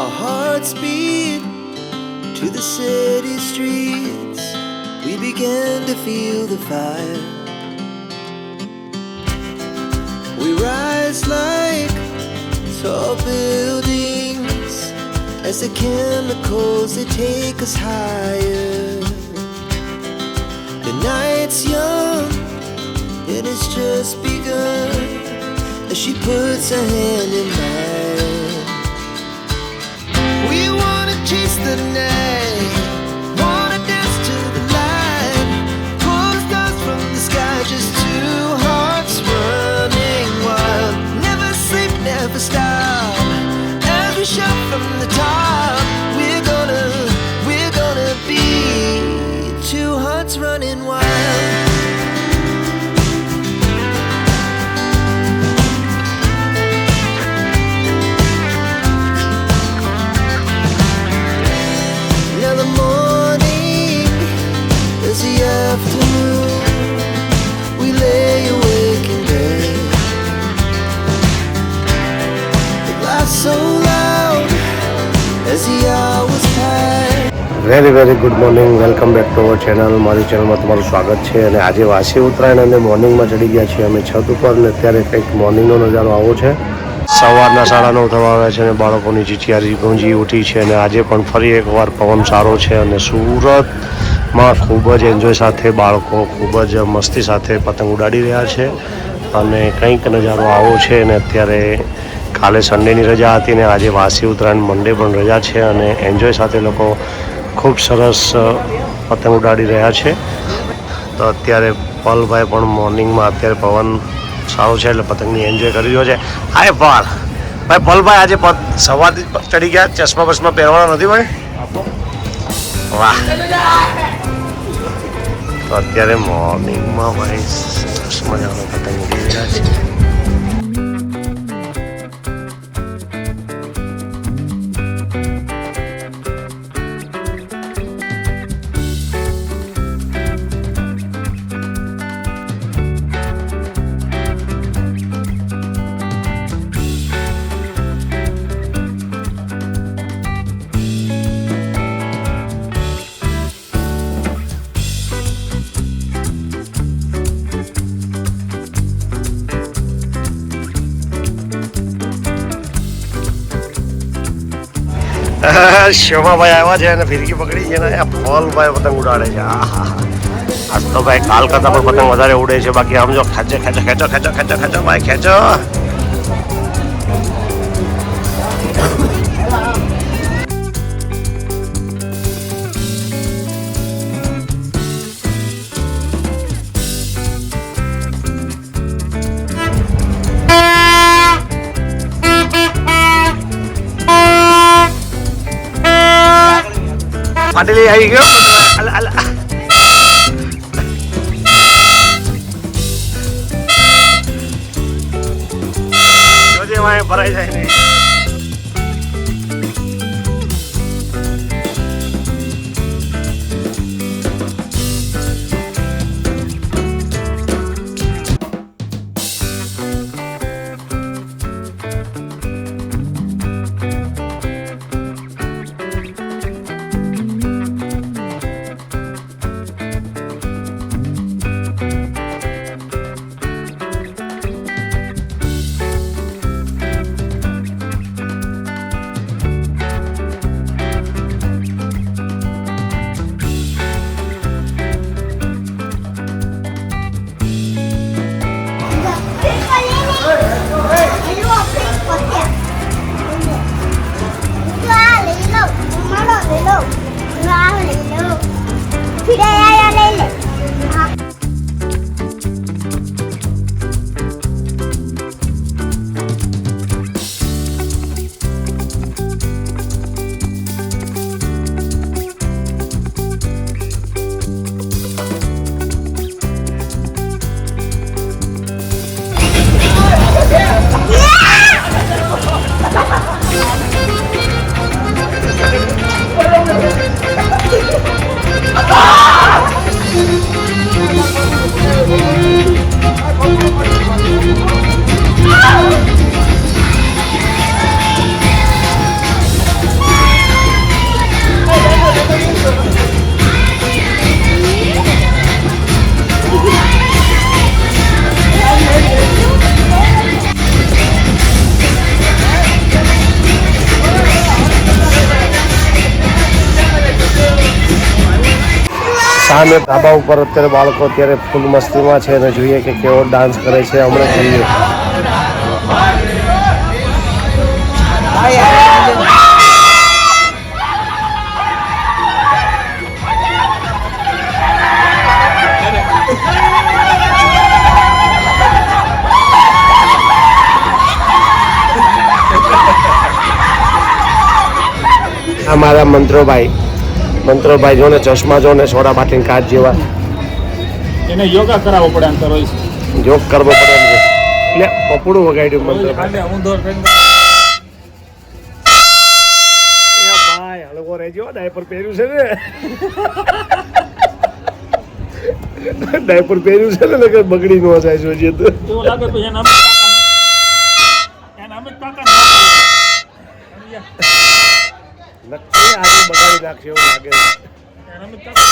Our hearts beat to the city streets. We began to feel the fire. We rise like tall buildings as the chemicals they take us higher. The night's young and it's just begun as she puts her hand in mine. We wanna chase the night, wanna dance to the light, pull stars from the sky, just two hearts running wild. Never sleep, never stop, as we shout from the top. We're gonna be two hearts running wild. Now the morning is the afternoon. We lay awake in bed. The laughs so loud as the hours pass. Very good morning, welcome back to our channel. મારી ચેનલમાં તમારું સ્વાગત છે. અને આજે વાસી ઉત્તરાયણ અને મોર્નિંગમાં ચડી ગયા છીએ અમે છત ઉપર. અને અત્યારે કંઈક મોર્નિંગનો નજારો આવો છે. સવારના 9:30 થવા આવ્યા છે અને બાળકોની ચીચિયારી ગુંજી ઉઠી છે. અને આજે પણ ફરી એકવાર પવન સારો છે અને સુરતમાં ખૂબ જ એન્જોય સાથે બાળકો ખૂબ જ મસ્તી સાથે પતંગ ઉડાડી રહ્યા છે. અને કંઈક નજારો આવો છે. અને અત્યારે કાલે સન્ડેની રજા હતી ને આજે વાસી ઉત્તરાયણ મંડે પણ રજા છે. અને એન્જોય સાથે લોકો ખૂબ સરસ પતંગ ઉડાડી રહ્યા છે. તો અત્યારે પલભાઈ પણ મોર્નિંગમાં અત્યારે પવન સારો છે એટલે પતંગની એન્જોય કરી રહ્યો છે. હાય પલ ભાઈ, પલભાઈ આજે સવારથી ચડી ગયા, ચશ્મા બસમાં પહેરવાના નથી ભાઈ? વાહ. તો અત્યારે મોર્નિંગમાં ભાઈ સરસ મજાનો પતંગ ઉડી રહ્યા છે. શોભાભાઈ આવ્યા છે અને ફિરકી પકડી છે ને ફોલભાઈ પતંગ ઉડાડે છે. આજ તો ભાઈ કાલ કરતા પણ પતંગ વધારે ઉડે છે. બાકી આમ જો ખેંચો ખેંચો ખેંચો ખેંચો ખેંચો ખેંચો ભાઈ ખેંચો. પાટેલી આવી ગયો. જોજે વાય ભરાઈ જાય નહીં. અને ધાબા ઉપર અત્યારે બાળકો અત્યારે ફૂલ મસ્તીમાં છે અને જોઈએ કે કેવો ડાન્સ કરે છે હમણાં જોઈએ. આ મારા મંત્રોભાઈ જો ને ચશ્મા જો ને સોડા બાટલીને કાચ જેવા. એને યોગા કરાવવો પડે અંતર હોય છે. જોગ કરવો પડે એમ છે. એટલે પપડું વગાડ્યું મંત્રભાઈ. ઊંધો થઈને ભાઈ આ લોકો રહેજો ડાયપર પહેર્યું છે ને. ડાયપર પહેર્યું છે ને કે બગડી ન જાય જોઈએ તો. એવું લાગે તો એના અમિત કાકા નક્કી આજે બગાડી નાખશે એવું લાગે છે. એના અમિત કાકા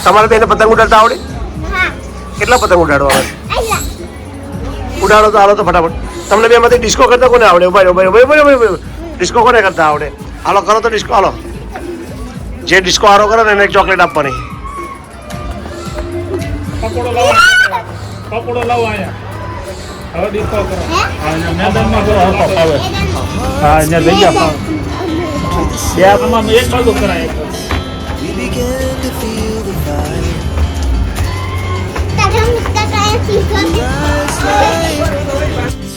તમારે બેને પતંગ ઉડાડતા આવડે? કેટલા પતંગ ઉડાડવા આવે? ઉડાડો તો હાલો તો ફટાફટ. તમને બે માંથી ડિસ્કો કરતા કોને આવડે? ભાઈ ડિસ્કો કોને કરતા આવડે? હાલો કરો તો ડિસ્કો. હાલો જે ડિસ્કો હારો કરે ને એને એક ચોકલેટ આપવાની. પકોડો લાવો આયા. હવે ડિસ્કો કરો. હા મેદાનમાં કરો હરકો ફાવે. હા અહીંયા જગ્યા ફાવે. બે આમાં એક બાજુ કરાય. We began to feel the fire. Rise like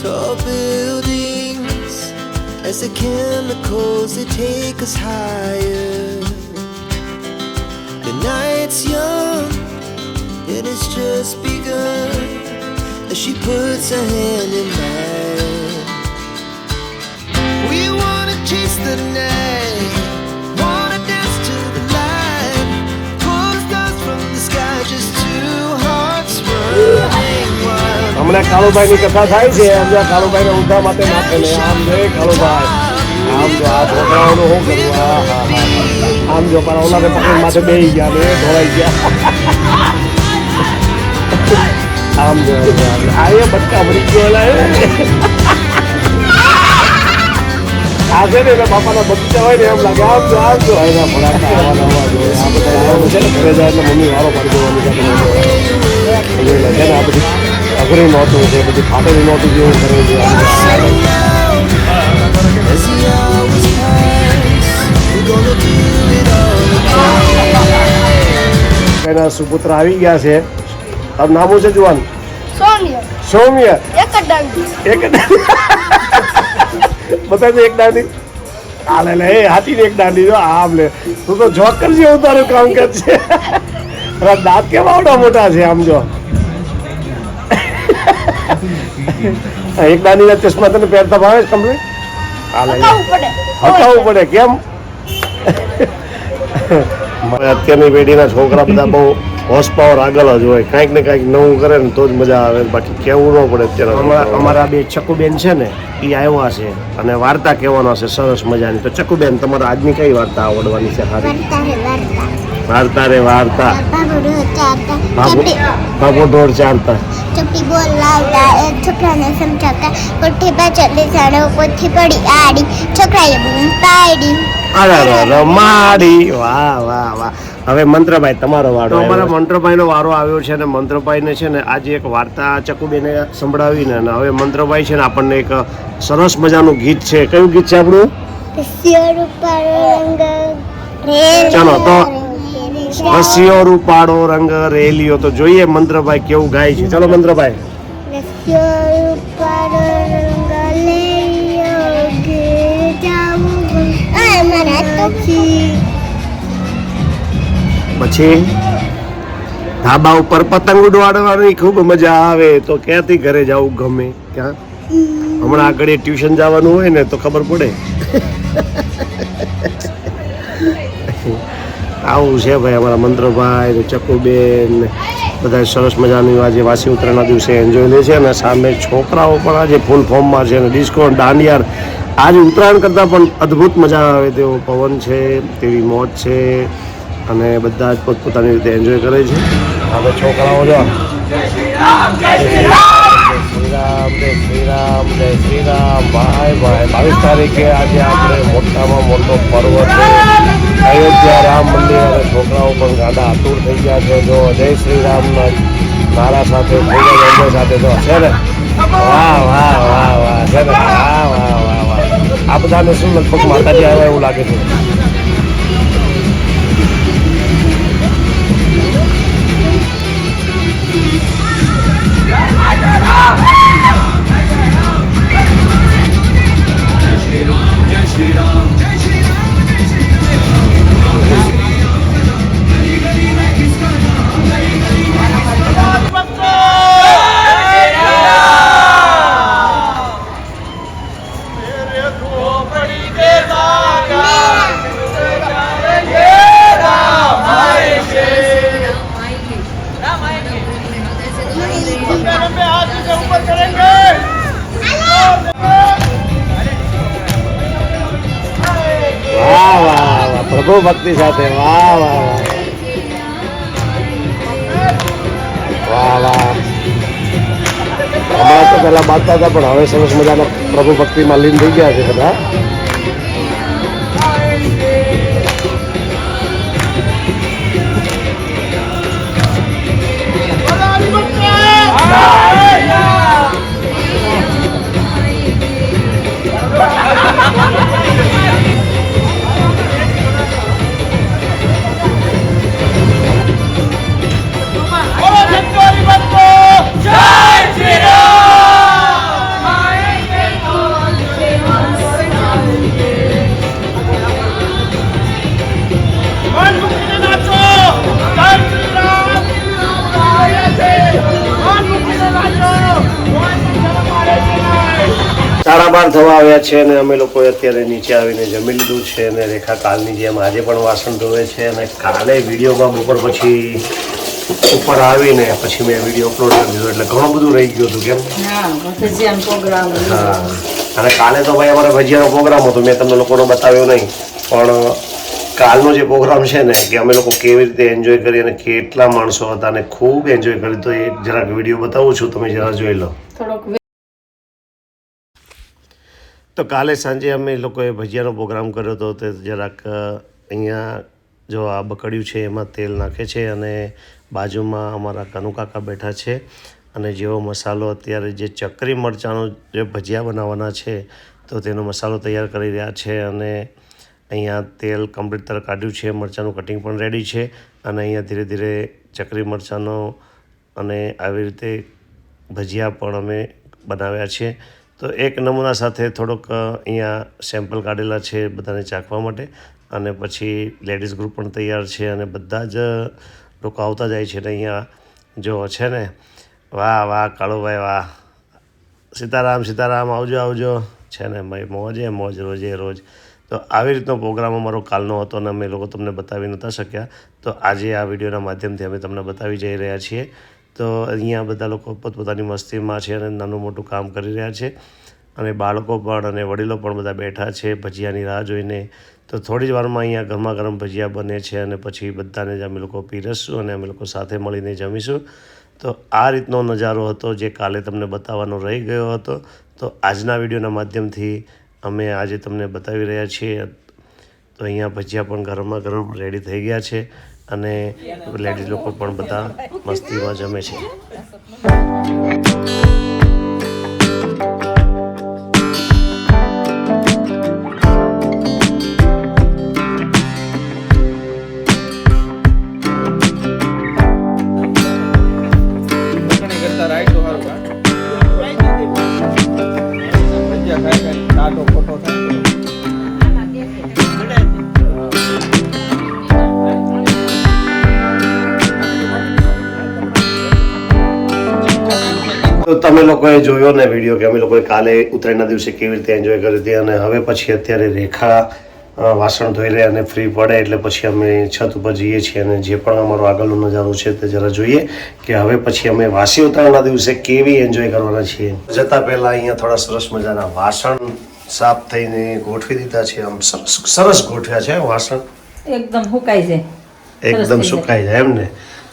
tall buildings as the chemicals they take us higher. The night's young, it has just begun as she puts her hand in mine. We wanna chase the night, wanna dance to the light, pull the stars from the sky, just two hearts running wild. હમણાં કાળુભાઈની કથા થાય છે. હમણાં કાળુભાઈને ઊંધા માટે નાખે ને આમ જો કાળુભાઈ આમ જો આ છોકરાઓનું શું કરવું. આમ જો પણ ઓલાને પકડ માટે બેસી ગયા ને ધોવાઈ ગયા. આમ જો આ એ બચ્ચા ભરી ગયેલા આ છે ને એના બાપાના બચ્ચા હોય ને એમ લાગે. આમ જો એના ફળાકા આવવાના હોવા જોઈએ. આ બધા આવવાનું છે ને ઘરે જાય એટલે મમ્મી વારો પાડી દેવાની છે ને. આ બધી અઘરી નહોતું છે, બધી ફાટેલી નહોતું જેવું કરે છે. As the hours pass, we're gonna do it all again. એના સુપુત્ર આવી ગયા છે. તારું નામ છે જુવાન? સૌમ્ય. એક બતાવજો એક દાંડી. હાલે લે એ હાથી ને એક દાંડી જો આમ લે. તું તો જોકર જેવું તારું કામ કરશે. તારા દાંત કેવા આવડા મોટા છે આમ જો. એક દાંડીના ચશ્મા તને પહેરતા ભાવે છે કમ્પ્લીટ? હાલે હટાવવું પડે. કેમ? અત્યારની પેઢીના છોકરા બધા બહુ હોર્સ પાવર આગળ જ હોય. કાંઈક ને કાંઈક નવું કરે ને તો જ મજા આવે. બાકી કેવું ન પડે. અત્યારે અમારા બે ચકુબેન છે ને એ આવ્યા છે અને વાર્તા કહેવાનો છે સરસ મજાની. તો ચકુબેન તમારે આજની કઈ વાર્તા આવડવાની છે? સારી વાર્તા રે વાર્તા. બાબુ ઢોર ચારતા, ચપટી બોલ લાવતા, એક છોકરાને સમજાવતા, કોઠી પાછળ સાડો કોઠી પડી આડી, છોકરાએ બૂમ પાડી. રમાડી. વાહ વાહ વાહ. હવે મંત્રભાઈ તમારો વારો. અમારા મંત્રભાઈનો વારો આવ્યો છે અને મંત્રભાઈને છે ને આજે એક વાર્તા ચકુબેને સંભળાવીને અને હવે મંત્રભાઈ છે ને આપણને એક સરસ મજાનું ગીત છે. કયું ગીત છે આપણું? ચાલો તો રસિયો રૂપાળો રંગ રેલિયો. તો જોઈએ મંત્રભાઈ કેવું ગાય છે. ચલો મંત્રભાઈ. પછી ધાબા ઉપર પતંગ ઉડવાડવાની ખૂબ મજા આવે. તો ક્યાંથી ઘરે જવું ગમે? ક્યાં હમણાં આગળ ટ્યુશન જવાનું હોય ને તો ખબર પડે. આવું છે ભાઈ અમારા મંત્રભાઈ ને ચકુબેન ને બધા સરસ મજાની આજે વાસી ઉત્તરાયણના દિવસે એન્જોય લે છે. અને સામે છોકરાઓ પણ આજે ફૂલ ફોર્મમાં છે અને ડિસ્કો દાંડિયા આજે ઉત્તરાયણ કરતાં પણ અદ્ભુત મજા આવે તેવો પવન છે, તેવી મોજ છે અને બધા જ પોતપોતાની રીતે એન્જોય કરે છે. હવે છોકરાઓ જો શ્રીરામ જય શ્રીરામ ભાઈ 22 તારીખે આજે આપણે મોટામાં મોટો પર્વ છે અયોધ્યા રામ મંદિર અને છોકરાઓ પણ ગાડા આતુર થઈ ગયા છે. જો જય શ્રીરામના નારા સાથે સાથે જો છે ને વાહ વાહ વાહ વાહ છે ને વાહ વાહ વાહ વાહ. આ બધાને શું લગભગ માતાજી આવ્યા એવું લાગે છે. પ્રભુ ભક્તિ સાથે વાહ વાહ વાહ વાહ. હમણાં તો પહેલા બાંધતા હતા પણ હવે સરસ મજાના પ્રભુ ભક્તિમાં લીન થઈ ગયા છે બધા. સાડા 12 થવા આવ્યા છે અને અમે લોકોએ અત્યારે નીચે આવીને જમી લીધું છે અને રેખા કાલની જેમ આજે પણ વાસણ ધોવે છે. અને કાલે વિડીયોમાં બપોર પછી ઉપર આવીને પછી મેં વિડીયો અપલોડ કરી દીધો એટલે ઘણું બધું રહી ગયું હતું. કેમ? હા. અને કાલે તો ભાઈ અમારે ભજીયાનો પ્રોગ્રામ હતો, મેં તમને લોકોને બતાવ્યો નહીં. પણ કાલનો જે પ્રોગ્રામ છે ને કે અમે લોકો કેવી રીતે એન્જોય કરી અને કેટલા માણસો હતા અને ખૂબ એન્જોય કરી, તો એ જરાક વિડીયો બતાવું છું, તમે જરા જોઈ લો. તો કાલે સાંજે અમે લોકોએ ભજીયાનો પ્રોગ્રામ કર્યો હતો. તે જરાક અહીંયા જો આ બકડિયું છે એમાં તેલ નાખે છે અને બાજુમાં અમારા કનુકાકા બેઠા છે અને જેવો મસાલો અત્યારે જે ચકરી મરચાંનો જે ભજીયા બનાવવાના છે તો તેનો મસાલો તૈયાર કરી રહ્યા છે. અને અહીંયા તેલ કમ્પ્લીટ તરફ કાઢ્યું છે, મરચાંનું કટિંગ પણ રેડી છે અને અહીંયા ધીરે ધીરે ચકરી મરચાંનો અને આવી રીતે ભજીયા પણ અમે બનાવ્યા છે. તો એક નમૂના સાથે થોડોક અહીંયા સેમ્પલ કાઢેલા છે બધાને ચાખવા માટે. અને પછી લેડીઝ ગ્રુપ પણ તૈયાર છે અને બધા જ લોકો આવતા જાય છે. ને અહીંયા જો છે ને વાહ વાહ કાળુભાઈ વાહ, સીતારામ સીતારામ, આવજો આવજો છે ને ભાઈ, મોજે મોજ રોજે રોજ. તો આવી રીતનો પ્રોગ્રામ અમારો કાલનો હતો અને અમે લોકો તમને બતાવી નહોતા શક્યા. તો આજે આ વિડીયોના માધ્યમથી અમે તમને બતાવી જઈ રહ્યા છીએ. તો અહીંયા બધા લોકો પોતપોતાની મસ્તીમાં છે અને નાનું મોટું કામ કરી રહ્યા છે અને બાળકો પણ અને વડીલો પણ બધા બેઠા છે ભજીયાની રાહ જોઈને. તો થોડી જ વારમાં અહીંયા ગરમા ગરમ ભજીયા બને છે અને પછી બધાને જ અમે લોકો પીરસશું અને અમે લોકો સાથે મળીને જમીશું. તો આ રીતનો નજારો હતો જે કાલે તમને બતાવવાનો રહી ગયો હતો. તો આજના વિડીયોના માધ્યમથી અમે આજે તમને બતાવી રહ્યા છીએ. તો અહીંયા ભજીયા પણ ગરમા ગરમ રેડી થઈ ગયા છે અને લેડીઝ લોકો પણ બધા મસ્તીમાં જમે છે. તો તમે લોકોએ જોયો ને વિડીયો કે અમે લોકોએ કાલે ઉત્તરાયણના દિવસે કેવી રીતે એન્જોય કરી હતી. અને હવે પછી અત્યારે રેખા વાસણ ધોઈ લે અને ફ્રી પડે એટલે પછી અમે છત ઉપર જઈએ છીએ અને જે પણ અમારો આગળનો નજારો છે તે જરા જોઈએ કે હવે પછી અમે વાસી ઉત્તરાયણના દિવસે કેવી એન્જોય કરવાના છીએ. જતા પહેલા અહીંયા થોડા સરસ મજાના વાસણ સાફ થઈને ગોઠવી દીધા છે. આમ સરસ ગોઠવ્યા છે વાસણ, એકદમ સુકાઈ જાય, એકદમ સુકાઈ જાય એમ ને.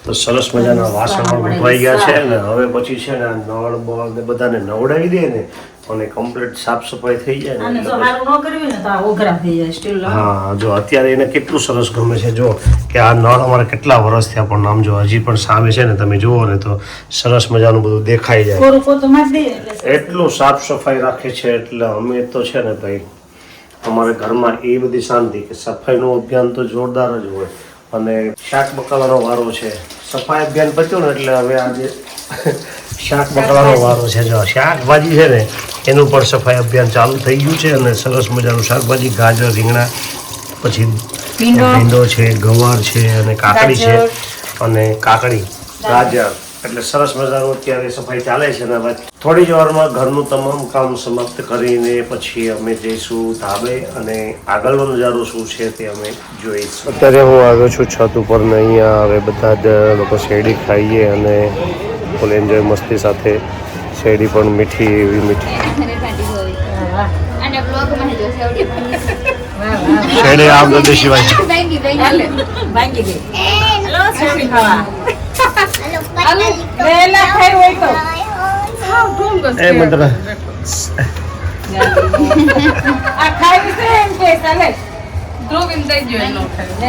તો સરસ મજાના વાસણ પણ ગોઠવાઈ ગયા છે ને હવે પછી છે ને નળ બળ ને બધાને નવડાવી દે ને અને કમ્પ્લીટ સાફ સફાઈ થઈ જાય ને અને જો એટલે સારું ન કરવી ને તો આ ઓઘરા થઈ જાય સ્ટીલ. હા જો અત્યારે એને કેટલું સરસ ગમે છે જો કે આ નળ અમારે કેટલા વર્ષ થયા પણ આમ જો હજી પણ સામે છે ને તમે જુઓ ને તો સરસ મજાનું બધું દેખાઈ જાય. કોરું પોતું મારી દઈએ એટલે એટલું સાફ સફાઈ રાખે છે એટલે અમે તો છે ને ભાઈ અમારે ઘરમાં એ બધી શાંતિ કે સફાઈનું અભિયાન તો જોરદાર જ હોય. અને શાક બકાલાનો વારો છે. સફાઈ અભિયાન પત્યું ને એટલે હવે આજે શાક બકાલાનો વારો છે. જો શાકભાજી છે ને એનું પણ સફાઈ અભિયાન ચાલુ થઈ ગયું છે અને સરસ મજાનું શાકભાજી ગાજર રીંગણા પછી ભીંડો છે, ગવાર છે અને કાકડી છે અને કાકડી ગાજર એટલે સરસ મજાનું અત્યારે સફાઈ ચાલે છે. ને હવે થોડી જ વારમાં ઘરનું તમામ કામ સમાપ્ત કરીને પછી અમે જઈશું ધાબે અને આગળનો નજારો શું છે તે અમે જોઈશું. અત્યારે હું આવ્યો છું છત ઉપર ને અહીંયા હવે બધા જ લોકો શેરડી ખાઈએ અને ફૂલ એન્જોય મસ્તી સાથે. શેરડી પણ મીઠી એવી મીઠી શેરડી આમ તો દેશી ભાઈ ભાંગી ગઈ. હેલો વહેલા ખાઈ હોય તો એ મંત્ર આ ખાઈ છે એમ કે ચાલે.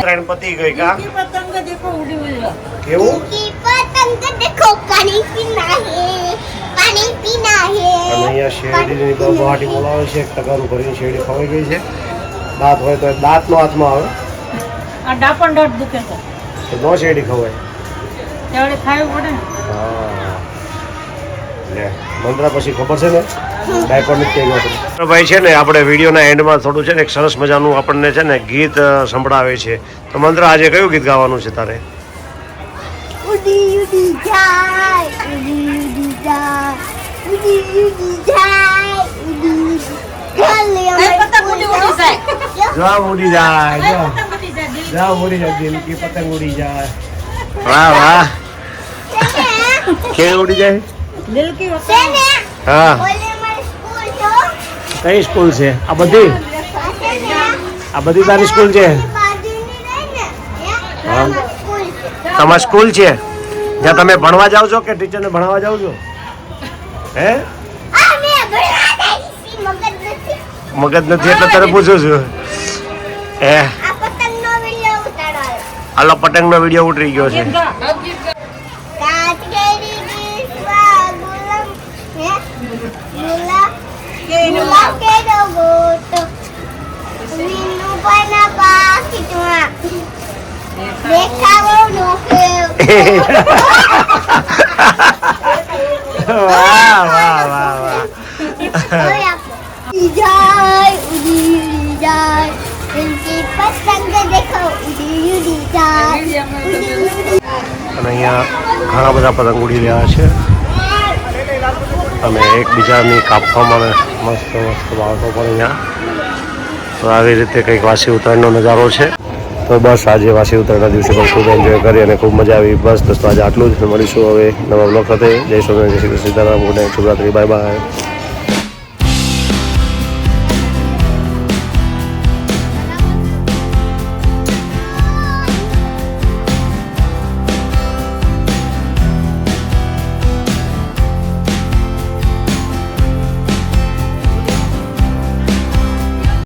ત્રણ પતી ગઈ કા પતંગ દેખો ઉડી ઉડી. કેવું की पतंग देखो पानी पीना है पानी पीना અને है અહીંયા શેરડીની બહાટી બોલાવે છે. એક ટકાનું ભરીને શેરડી ખવાઈ ગઈ છે. દાંત હોય તો દાંતનો હાથમાં આવે આ ડાપણ દોઢ દુખે છે તો નો શેરડી ખવાય. તેવડે ખાવું પડે ને. હા લે મંત્રા પછી ખબર છે ને ડાયપર નથી કહ્યું ભાઈ છે ને આપણે વિડીયોના એન્ડમાં થોડું છે ને એક સરસ મજાનું આપણને છે ને ગીત સંભળાવે છે. તો મંત્ર આજે કયું ગીત ગાવાનું છે તારે? उड़ी उड़ी जाए उड़ी जाए उड़ी जाए उड़ी પતંગ ઉડી ઉડી જાય. જા ઉડી જાય જા પતંગ ઉડી જાય. દિલ જા ઉડી જાય દિલ કી પતંગ ઉડી જાય. વાહ વાહ કેવી ઉડી જાય? દિલ કી सेने હા बोले मारी स्कूल जो કઈ સ્કૂલ છે આ બધી? सेने આ બધી તારી સ્કૂલ છે? बाजू नहीं रहने हाँ। या स्कूल તમારી સ્કૂલ છે જ્યાં તમે ભણવા જાઓ છો કે ટીચરને ભણાવવા જાઓ છો? હે आ मैं बड़ा दाई मगज नहीं મગજ નથી એટલે તારે પૂછું છું. હે आ पतंग नो वीडियो उतारो હાલો પતંગનો વિડીયો ઉતરી ગયો છે. काट गई दिसवा गुलाम है गुलाम के दो गोट मीनू बना पाकिटवा देखा वो नो के વાહ વાહ વાહ વાહ. जाए उड़ी जाए इनकी पतंग देखो उड़ी उड़ी जाए અને અહીંયા ઘણા બધા પતંગ ઉડી રહ્યા છે અને એકબીજાની કાપવામાં મસ્ત મસ્ત બાળકો પણ અહીંયા. તો આવી રીતે કંઈક વાસી ઉત્તરાયણનો નજારો છે. તો બસ આજે વાસી ઉત્તરાયણના દિવસે પણ ખૂબ એન્જોય કરી અને ખૂબ મજા આવી. બસ દોસ્તો આજે આટલું જ. મળીશું હવે નવા બ્લોગ સાથે. જય સોમનાથ, જય શ્રી કૃષ્ણ, સીતારામ, ગુડ નાઇટ, શુભરાત્રી, બાય બાય.